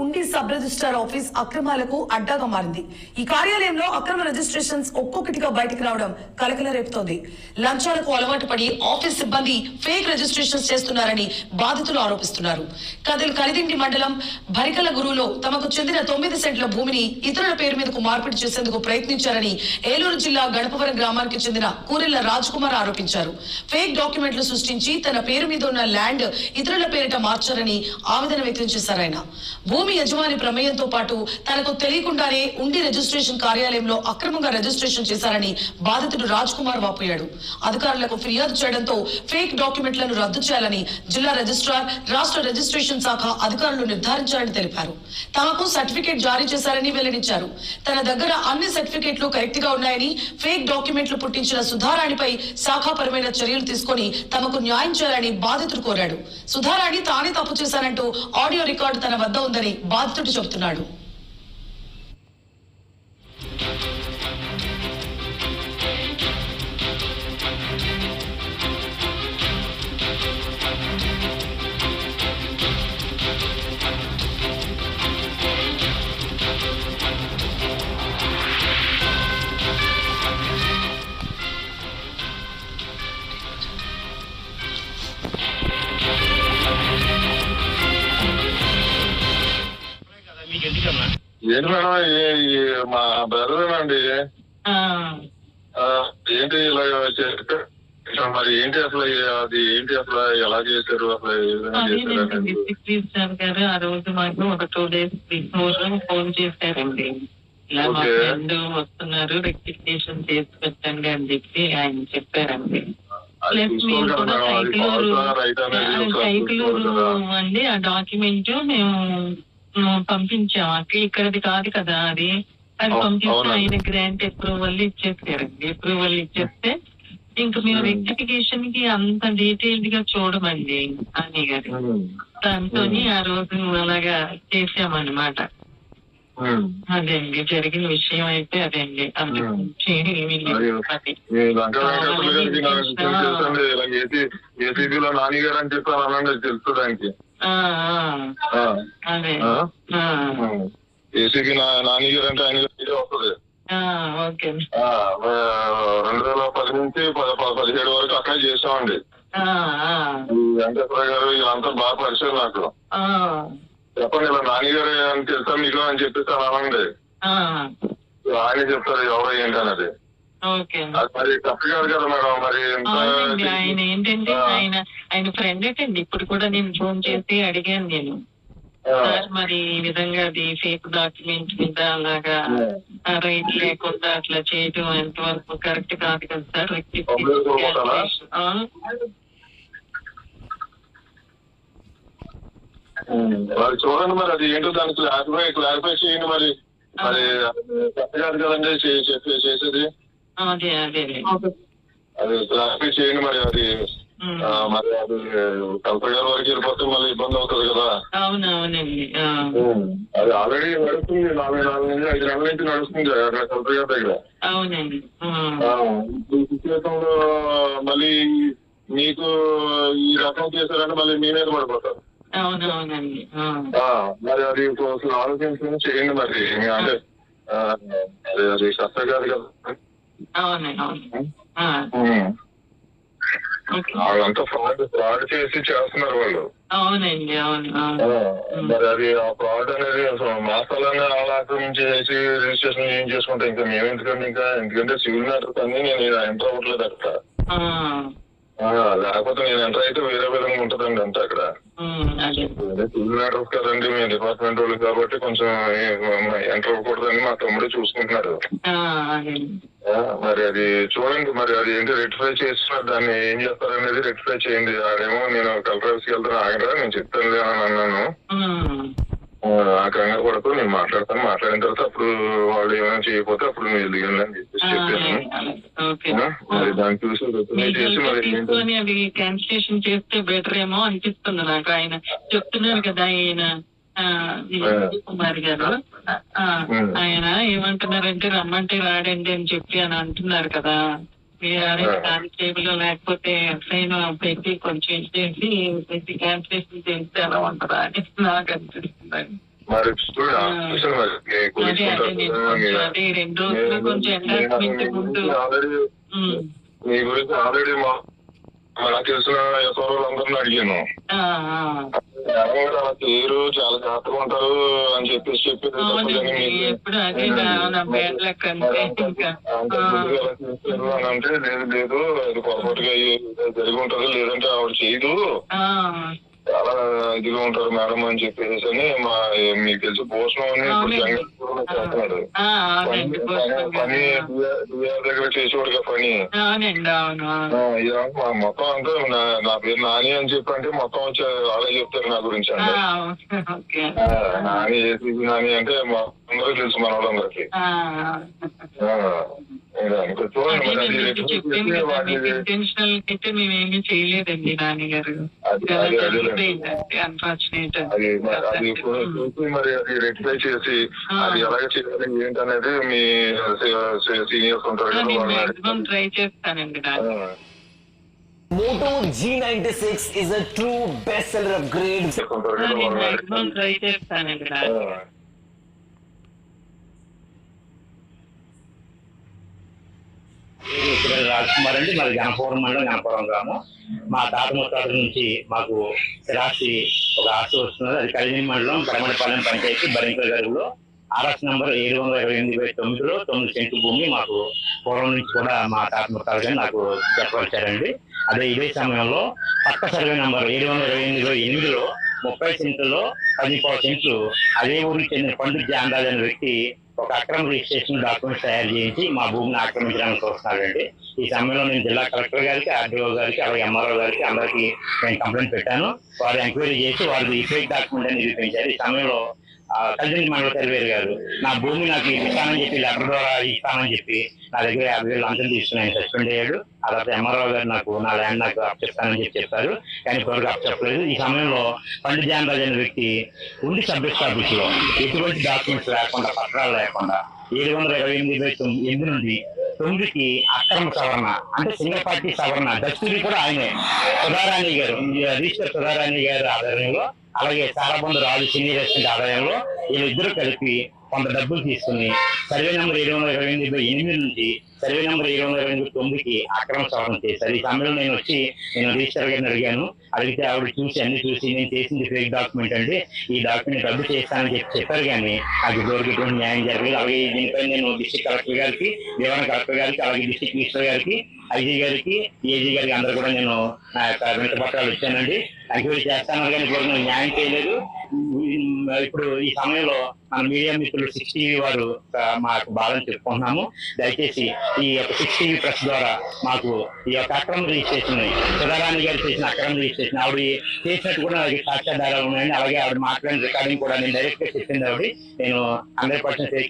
ఉండి sub registrar office అక్రమాలకు అడ్డాగా మారింది. ఈ కార్యాలయంలో అక్రమ రిజిస్ట్రేషన్స్ ఒక్కొక్కటిగా బయటకు రావడం కలకల రేపుతోంది. లంచాలకు అలవాటు పడి ఆఫీస్ సిబ్బంది ఫేక్ రిజిస్ట్రేషన్స్ చేస్తున్నారని బాధితులు ఆరోపిస్తున్నారు. కలిదిండి మండలం భరికల గురువులో తమకు చెందిన 9 సెంట్ల భూమిని ఇతరుల పేరు మీదకు మార్పిడి చేసేందుకు ప్రయత్నించారని ఏలూరు జిల్లా గణపవరం గ్రామానికి చెందిన కూరెళ్ల రాజ్ కుమార్ ఆరోపించారు. ఫేక్ డాక్యుమెంట్లు సృష్టించి తన పేరు మీద ఉన్న ల్యాండ్ ఇతరుల పేరిట మార్చారని ఆవేదన వ్యక్తం చేశారు. ఆయన భూమి యజమాని ప్రమేయంతో పాటు తనకు తెలియకుండానే ఉండి రిజిస్ట్రేషన్ కార్యాలయంలో అక్రమంగా రిజిస్ట్రేషన్ చేశారని బాధితుడు రాజ్ కుమార్ వాపోయాడు. అధికారులకు ఫిర్యాదు చేయడంతో ఫేక్ డాక్యుమెంట్లను రద్దు చేయాలని జిల్లా రిజిస్ట్రార్, రాష్ట్ర రిజిస్ట్రేషన్ శాఖ అధికారులు నిర్ధారించారని తెలిపారు. తమకు సర్టిఫికేట్ జారీ చేశారని వెల్లడించారు. తన దగ్గర అన్ని సర్టిఫికేట్లు కరెక్ట్ గా ఉన్నాయని, ఫేక్ డాక్యుమెంట్లు పుట్టించిన సుధారాణిపై శాఖాపరమైన చర్యలు తీసుకొని తమకు న్యాయం చేయాలని బాధితుడు కోరాడు. సుధారాణి తానే తప్పు చేశానంటూ ఆడియో రికార్డు తన వద్ద ఉందని బాధితుడు చెబుతున్నాడు. ఏంటి మేడం, మా బ్రదర్ అండి. ఏంటి ఇలా మరి ఏంటి అసలు, అది ఏంటి అసలు, ఎలా చేశారు అసలు? గారు ఆ రోజు మాకు ఒక 2 days బిఫోర్ ఫోన్ చేశారండి. ఇలా మా ఫ్రెండ్ వస్తున్నారు, రెక్టిఫికేషన్ చేసి పెట్టండి అని చెప్పి ఆయన చెప్పారండి. ప్లస్ మేము కూడా సైకిలూరు అండి ఆ డాక్యుమెంట్ మేము పంపించాం. ఇక్కడది కాదు కదా అది పంపించి ఆయన గ్రాంట్ అప్రూవల్ ఇచ్చేసారండి. అప్రూవల్ ఇచ్చేస్తే ఇంకా మేము రెక్టిఫికేషన్ కి అంత డీటెయిల్డ్ గా చూడమండి అని గారు. దాంతో ఆ రోజు అలాగా చేసామన్నమాట. అదే అండి జరిగిన విషయం అయితే అదే అండి. అదే ఏసీబీ నానిగారు అంటే ఆయన వస్తుంది. 2010 నుంచి 17 వరకు అప్లై చేసామండి. వెంకటేశ్వర గారు ఇదంతా బాగా పరిచయం నాకు. చెప్పండి, ఇలా నానిగారు అని తెలుసా మీకు అని చెప్పేసి అనండి. ఆయన చెప్తారు ఎవరో ఏంటి అనేది. మరి తప్పు కాదు కదా మేడం. మరి ఆయన ఏంటంటే ఆయన ఫ్రెండ్ ఏంటండి. ఇప్పుడు కూడా నేను ఫోన్ చేసి అడిగాను నేను, సార్ మరి ఈ విధంగా అది ఫేక్ డాక్యుమెంట్ మీద అలాగా రైట్ లేకుండా అట్లా చేయడం ఎంతవరకు కరెక్ట్ కాదు కదా సార్. మరి చూడండి, మరి అది ఏంటో దానికి క్లారిఫై చేయండి. మరి మరి తప్పు కాదు కదండి చేసేది. అదే అదే అది క్లారిఫై చేయండి. మరి అది మరి అది కలెక్టర్ గారి వరకు వెళ్ళిపోతే మళ్ళీ ఇబ్బంది అవుతుంది కదా. అవునవునండి. అది ఆల్రెడీ నడుస్తుంది, 4 నుంచి 5 నెలల నుంచి నడుస్తుంది అక్కడ కలెక్టర్ గారి దగ్గర. అవునండి. ఈ సిచ్యువేషన్ లో మళ్ళీ మీకు ఈ రకం చేశారంటే మళ్ళీ మీ మీద పడిపోతారు. అవునవునండి. మరి అది ఆలోచించుకుని చేయండి. మరి అంటే అది కష్టం కాదు కదా. అవునండి. వాళ్ళంతా ఫ్రాడ్ చేసి చేస్తున్నారు వాళ్ళు. అవునండి. అవును. మరి అది ఆ ఫ్రాడ్ అనేది మాసాలనే ఆక్రమించి చేసి రిజిస్ట్రేషన్ ఏం చేసుకుంటే ఇంకా మేము ఎందుకంటే సివిల్ మ్యాటర్స్ అన్ని నేను ఎంటర్ అవ్వట్లేదు అక్కడ. లేకపోతే నేను ఎంటర్ అయితే వేరే విధంగా ఉంటదండి అంతా అక్కడ. సివిల్ మ్యాటర్స్ కదండి, మీ డిపార్ట్మెంట్ వాళ్ళు కాబట్టి కొంచెం ఎంటర్ అవ్వకూడదని మా తమ్ముడు చూసుకుంటున్నాడు. మరి అది చూడండి, మరి అది ఏంటి రెక్టిఫై చేస్తున్నారు, దాన్ని ఏం చేస్తారనేది రెక్టిఫై చేయండి. ఆడేమో నేను కలెక్టర్ ఆఫీస్కి వెళ్తాను ఆగరా, నేను చెప్తాను అని అన్నాను. ఆ కంగారు పడుతూ నేను మాట్లాడిన తర్వాత అప్పుడు వాళ్ళు ఏమైనా చేయకపోతే అప్పుడు మీరు దిగండి అని చెప్పేసి చెప్పాను. మరి దాన్ని చూసి మరి అది క్యాన్సిలేషన్ చేస్తే బెటర్ ఏమో అనిపిస్తుంది నాకు. ఆయన చెప్తున్నారు కదా ఆయన కుమార్ గారు, ఆయన ఏమంటున్నారంటే రమ్మంటే రాడండి అని చెప్పి అని అంటున్నారు కదా. కానిస్టేబుల్ లేకపోతే ఎస్ఐను పెట్టి కొంచెం చేసి క్యాన్సిలేషన్ చేస్తే ఎలా ఉంటుందా అని నాకు అనిపిస్తుంది. మరి చూడు ఆలోచన మరి అదే నేను కొంచెం అదే 2 రోజులు కొంచెం ఎండార్స్మెంట్ ముందు ఆల్రెడీ మీ గురించి ఆల్రెడీ నాకు తెలిసిన ఎవరోళ్ళందరినీ అడిగాను. అలా చేయరు, చాలా జాగ్రత్తగా ఉంటారు అని చెప్పేసి ఎప్పుడు అదే బ్యాడ్ లక్ అంటే ఇంకా అని అంటే లేదు అది పొరపాటుగా జరిగి ఉంటది, లేదంటే ఆవిడ చేయదు, చాలా ఇదిగా ఉంటారు మేడం అని చెప్పేసి అని మీకు తెలిసి భూషణం అని ఇప్పుడు చేస్తున్నాడు పని దగ్గర చేసేవాడుగా పని. మొత్తం అంతా నా పేరు నాని అని చెప్పి అంటే మొత్తం వచ్చి అలాగే చెప్తారు నా గురించి అంటే. నాని ఏసీబీ నాని అంటే మా అందరూ తెలుసు మన వాళ్ళందరికి. ఇంటెన్షనల్ అయితే మేమేమి చేయలేదండి నాన్నగారు. అన్ఫార్చునేట్ మరి అది రెక్టిఫై చేసి అది ఎలాగ చేయాలి ఏంటనేది మీ సీనియర్స్ ఉంటారు కదా, మాక్సిమం ట్రై చేస్తానండి. Moto G96 is a true bestseller of grades. Maximum try చేస్తానండి. రాజ్కుమార్ అండి, మరి గణపురం మండలం గణపురం గ్రామం. మా తాత ముత్తాతల నుంచి మాకు స్థిరాస్తి ఒక ఆస్తి వస్తున్నది. అది కలిగిన మండలం బరమడపాలెం పంచాయతీ బరింకల గరువులో ఆర్ఎస్ నంబర్ 728/9లో 9 సెంట్లు భూమి మాకు పూర్వం నుంచి కూడా మా తాత ముత్తాలు కానీ నాకు చెప్పవచ్చారండి. అదే ఇదే సమయంలో పక్క సర్వే నంబర్ 728/8లో 30 సెంట్లలో 10 సెంట్లు అదే ఊరికి చెందిన పండు జాందాజ్ అనే వ్యక్తి ఒక అక్రమ రిజిస్ట్రేషన్ డాక్యుమెంట్స్ తయారు చేయించి మా భూమిని ఆక్రమించడానికి చూస్తున్నాడండి. ఈ సమయంలో నేను జిల్లా కలెక్టర్ గారికి, ఆర్డీఓ గారికి, అలాగే ఎంఆర్ఓ గారికి అందరికీ నేను కంప్లైంట్ పెట్టాను. వారు ఎంక్వైరీ చేసి వారికి ఈ ఫేక్ డాక్యుమెంట్ అని నిరూపించారు. ఈ సమయంలో కలిసి మండల సర్వేర్ గారు నా భూమి నాకు ఇస్తానని చెప్పి లెటర్ ద్వారా ఇస్తానని చెప్పి నా దగ్గర 50,000 లంచం తీసుకుని ఆయన సస్పెండ్ అయ్యాడు. ఆ తర్వాత ఎంఆర్ఓ గారు నాకు నా ల్యాండ్ నాకు అప్పచెప్తానని చెప్పారు, కానీ ఇప్పటివరకు అప్పచెప్పలేదు. ఈ సమయంలో పండు జానరాజ్ అనే వ్యక్తి ఉండి సబ్ రిజిస్టర్ ఆఫీస్ లో ఎటువంటి డాక్యుమెంట్స్ లేకుండా, పత్రాలు లేకుండా 728/8 నుండి 9కి అక్రమ సవరణ అంటే సింగల్ పార్టీ సవరణ దస్తూరి కూడా ఆయనే సుధారాణి గారు, రిజిస్టర్ సుధారాణి గారి ఆధ్వర్యంలో, అలాగే సారబంధు రాజు సీనియర్ అసిస్టెంట్ ఆదాయంలో వీళ్ళిద్దరూ కలిపి కొంత డబ్బులు తీసుకుని సర్వే నెంబర్ 728/8 నుంచి సర్వే నెంబర్ 728/9కి అక్రమ సవరణ చేశారు. ఈ సమయంలో నేను రిజిస్టర్ గారిని అడిగాను. అడిగితే ఆవిడ అన్ని చూసి నేను చేసింది ఫేక్ డాక్యుమెంట్ అండి, ఈ డాక్యుమెంట్ రద్దు చేస్తానని చెప్పారు, కానీ నాకు ఇప్పటివరకు ఎటువంటి న్యాయం జరగలేదు. అలాగే దీనిపై నేను డిస్ట్రిక్ట్ కలెక్టర్ గారికి, దేవరణ కలెక్టర్ గారికి, అలాగే డిస్ట్రిక్ట్ మినిస్టర్ గారికి, ఐజీ గారికి, ఏజీ గారికి అందరూ కూడా నేను నా యొక్క వినతి పత్రాలు ఇచ్చానండి. ఎంక్వైరీ చేస్తాను, కానీ ఇప్పుడు నేను న్యాయం చేయలేదు. ఇప్పుడు ఈ సమయంలో మన మీడియా మిత్రులు 6 TV వారు మాకు బాధని చెప్పుకుంటున్నాము. దయచేసి ఈ యొక్క 6 TV ప్రెస్ ద్వారా మాకు ఈ యొక్క అక్రమ రిజిస్ట్రేషన్, సుధారాణి గారు చేసిన అక్రమ రిజిస్ట్రేషన్, ఆవిడ చేసినట్టు కూడా సాక్ష్యాధారాలు ఉన్నాయండి. అలాగే ఆవిడ మాట్లాడిన రికార్డింగ్ కూడా నేను డైరెక్ట్ గా చెప్పింది ఆవిడ. నేను 100%